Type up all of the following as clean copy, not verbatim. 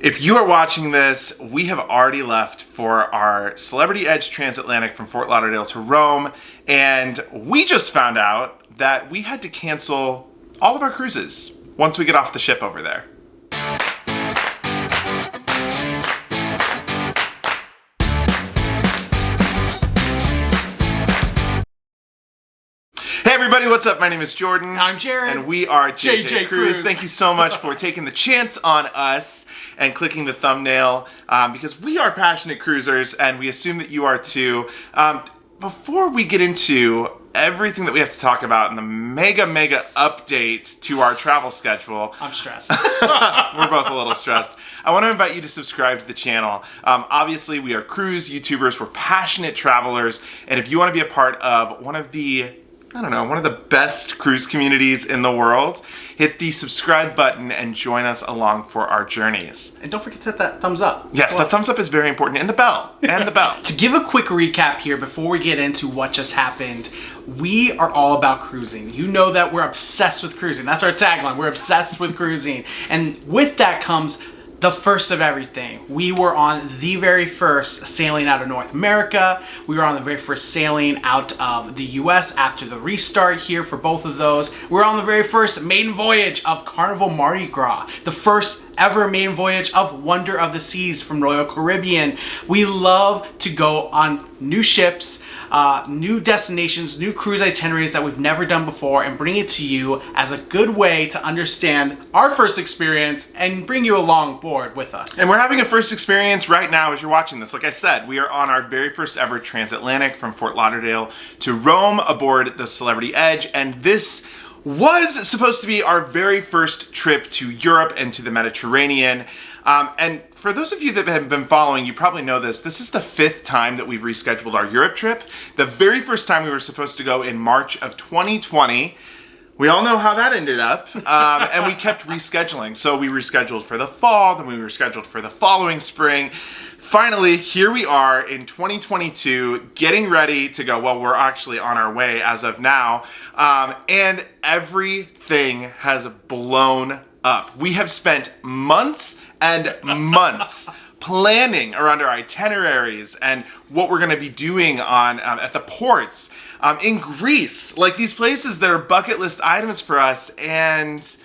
If you are watching this, we have already left for our Celebrity Edge Transatlantic from Fort Lauderdale to Rome, and we just found out that we had to cancel all of our cruises once we get off the ship over there. Hey everybody, what's up? My name is Jordan. I'm Jared. And we are JJ Cruise. Thank you so much for taking the chance on us and clicking the thumbnail because we are passionate cruisers and we assume that you are too. Before we get into everything that we have to talk about in the mega update to our travel schedule. I'm stressed. We're both a little stressed. I want to invite you to subscribe to the channel. Obviously, we are cruise YouTubers. We're passionate travelers. And if you want to be a part of one of the best cruise communities in the world, hit the subscribe button and join us along for our journeys. And don't forget to hit that thumbs up. Yes, that thumbs up is very important. And the bell. And the bell. To give a quick recap here before we get into what just happened, we are all about cruising. You know that we're obsessed with cruising. That's our tagline. We're obsessed with cruising. And with that comes the first of everything. We were on the very first sailing out of North America. We were on the very first sailing out of the US after the restart here for both of those. We were on the very first maiden voyage of Carnival Mardi Gras, the first ever maiden voyage of Wonder of the Seas from Royal Caribbean. We love to go on new ships, new destinations, new cruise itineraries that we've never done before and bring it to you as a good way to understand our first experience and bring you along board with us. And we're having a first experience right now as you're watching this. Like I said, we are on our very first ever transatlantic from Fort Lauderdale to Rome aboard the Celebrity Edge, and this was supposed to be our very first trip to Europe and to the Mediterranean. And for those of you that have been following, you probably know this. This is the 5th time that we've rescheduled our Europe trip. The very first time we were supposed to go in March of 2020. We all know how that ended up, and we kept rescheduling. So we rescheduled for the fall, then we rescheduled for the following spring. Finally, here we are in 2022, getting ready to go. Well, we're actually on our way as of now, and everything has blown up. We have spent months and months planning around our itineraries and what we're going to be doing on at the ports in Greece, like these places that are bucket list items for us, and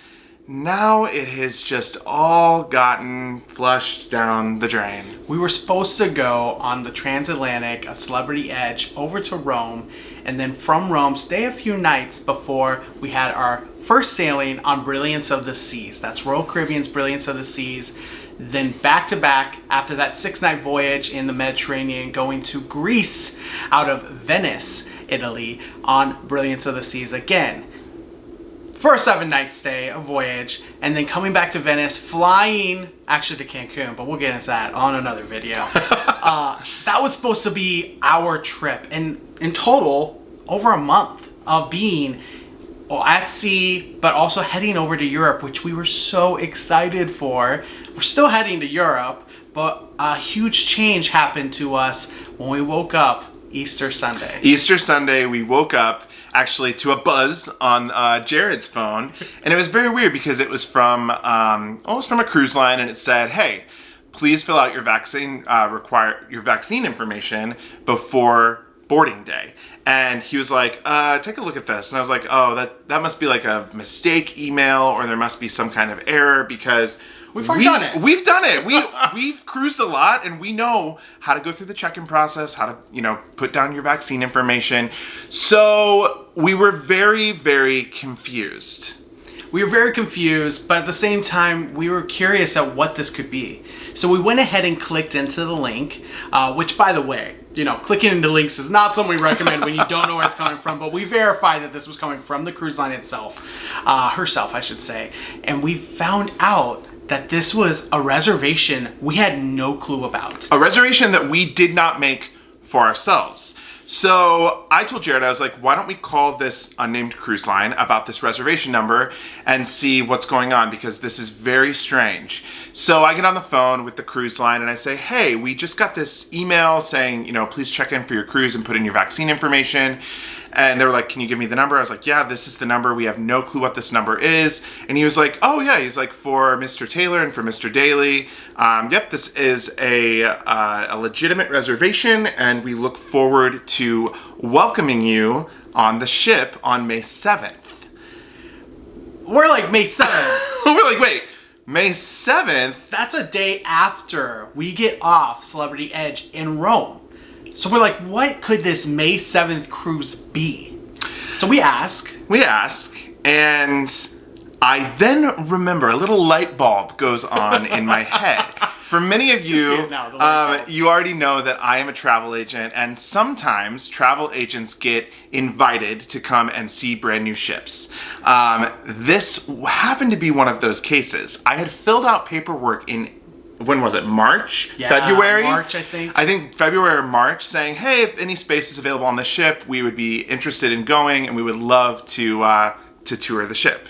now it has just all gotten flushed down the drain. We were supposed to go on the transatlantic of Celebrity Edge over to Rome, and then from Rome stay a few nights before we had our first sailing on Brilliance of the Seas. That's Royal Caribbean's Brilliance of the Seas. Then back to back after that 6-night voyage in the Mediterranean, going to Greece out of Venice, Italy on Brilliance of the Seas again for a 7-night stay, a voyage, and then coming back to Venice, flying actually to Cancun, but we'll get into that on another video. That was supposed to be our trip, and in total over a month of being at sea, but also heading over to Europe, which we were so excited for. We're still heading to Europe, but a huge change happened to us when we woke up Easter Sunday. Easter Sunday, we woke up actually to a buzz on Jared's phone, and it was very weird because it was from a cruise line, and it said, "Hey, please fill out your vaccine information before boarding day." And he was like, take a look at this. And I was like, oh, that must be like a mistake email, or there must be some kind of error because We've done it. We've done it. We've cruised a lot, and we know how to go through the check-in process, how to, put down your vaccine information. So we were very, very confused. We were very confused, but at the same time, we were curious at what this could be. So we went ahead and clicked into the link, which, by the way, clicking into links is not something we recommend when you don't know where it's coming from, but we verified that this was coming from the cruise line itself, herself, I should say. And we found out that this was a reservation we had no clue about. A reservation that we did not make for ourselves. So I told Jared, I was like, why don't we call this unnamed cruise line about this reservation number and see what's going on, because this is very strange. So I get on the phone with the cruise line and I say, hey, we just got this email saying, please check in for your cruise and put in your vaccine information. And they were like, can you give me the number? I was like, yeah, this is the number. We have no clue what this number is. And he was like, oh yeah. He's like, for Mr. Taylor and for Mr. Daly. Yep, this is a legitimate reservation, and we look forward to welcoming you on the ship on May 7th. We're like, May 7th. We're like, wait, May 7th? That's a day after we get off Celebrity Edge in Rome. So we're like, what could this May 7th cruise be? So we ask, and I then remember a little light bulb goes on in my head. For many of you, you already know that I am a travel agent, and sometimes travel agents get invited to come and see brand new ships. This happened to be one of those cases. I had filled out paperwork in, when was it, March? Yeah, February? March, I think. I think February or March, saying, hey, if any space is available on the ship, we would be interested in going, and we would love to tour the ship.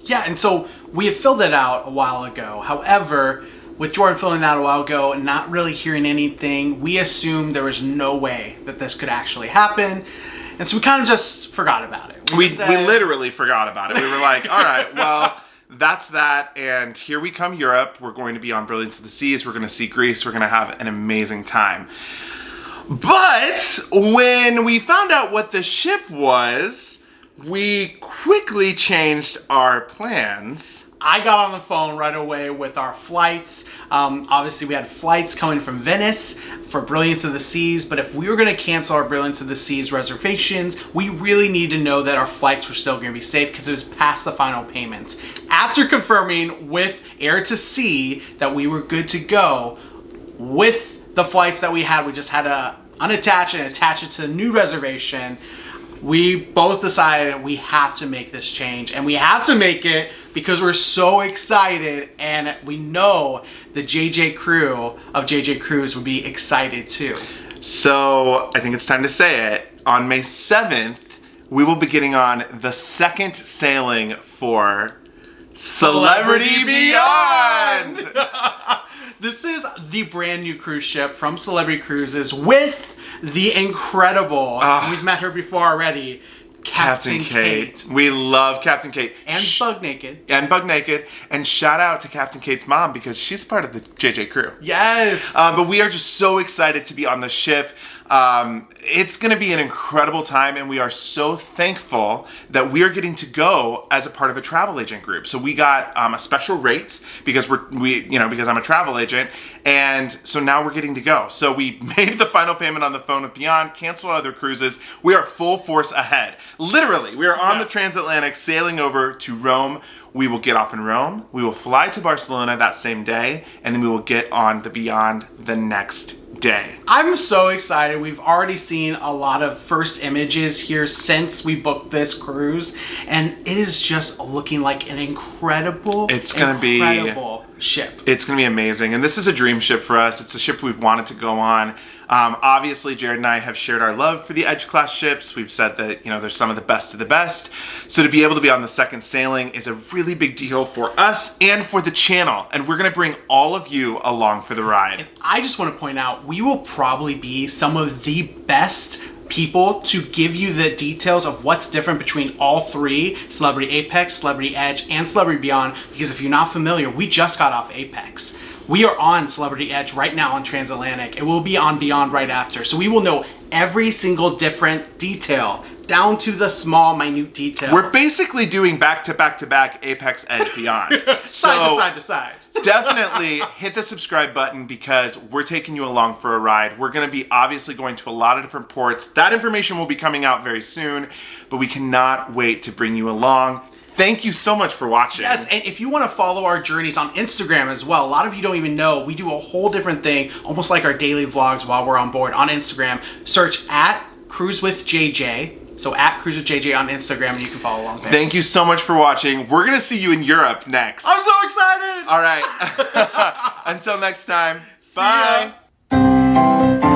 Yeah, and so we had filled it out a while ago. However, with Jordan filling it out a while ago and not really hearing anything, we assumed there was no way that this could actually happen. And so we kind of just forgot about it. We literally forgot about it. We were like, all right, well, that's that. And here we come, Europe. We're going to be on Brilliance of the Seas. We're going to see Greece. We're going to have an amazing time. But when we found out what the ship was, we quickly changed our plans. I got on the phone right away with our flights. Obviously, we had flights coming from Venice for Brilliance of the Seas, but if we were going to cancel our Brilliance of the Seas reservations, we really need to know that our flights were still going to be safe because it was past the final payments. After confirming with Air to Sea that we were good to go with the flights that we had, we just had to unattach and attach it to the new reservation. We both decided we have to make this change, and we have to make it because we're so excited, and we know the JJ crew of JJ Cruise would be excited too. So I think it's time to say it. On May 7th, we will be getting on the second sailing for Celebrity Beyond! This is the brand new cruise ship from Celebrity Cruises with the incredible, we've met her before already, Captain Kate. We love Captain Kate. And Bug Naked. And shout out to Captain Kate's mom because she's part of the JJ crew. Yes. But we are just so excited to be on the ship. It's going to be an incredible time, and we are so thankful that we are getting to go as a part of a travel agent group. So we got a special rate because because I'm a travel agent, and so now we're getting to go. So we made the final payment on the phone with Beyond, canceled other cruises. We are full force ahead. Literally, we are on the transatlantic sailing over to Rome. We will get off in Rome. We will fly to Barcelona that same day, and then we will get on the Beyond the next day. I'm so excited. We've already seen a lot of first images here since we booked this cruise, and it is just looking like an incredible ship. It's going to be amazing, and this is a dream ship for us. It's a ship we've wanted to go on. Obviously, Jared and I have shared our love for the Edge class ships. We've said that, they're some of the best of the best. So to be able to be on the second sailing is a really big deal for us and for the channel. And we're going to bring all of you along for the ride. And I just want to point out, we will probably be some of the best people to give you the details of what's different between all three, Celebrity Apex, Celebrity Edge, and Celebrity Beyond. Because if you're not familiar, we just got off Apex. We are on Celebrity Edge right now on Transatlantic. It will be on Beyond right after. So we will know every single different detail, down to the small, minute details. We're basically doing back-to-back-to-back Apex, Edge, Beyond. Side to side. Definitely hit the subscribe button because we're taking you along for a ride. We're going to be obviously going to a lot of different ports. That information will be coming out very soon, but we cannot wait to bring you along. Thank you so much for watching. Yes, and if you want to follow our journeys on Instagram as well, a lot of you don't even know, we do a whole different thing, almost like our daily vlogs while we're on board on Instagram. Search at Cruise with JJ. So at Cruise with JJ on Instagram, and you can follow along there. Thank you so much for watching. We're going to see you in Europe next. I'm so excited! All right. Until next time. See bye. Ya.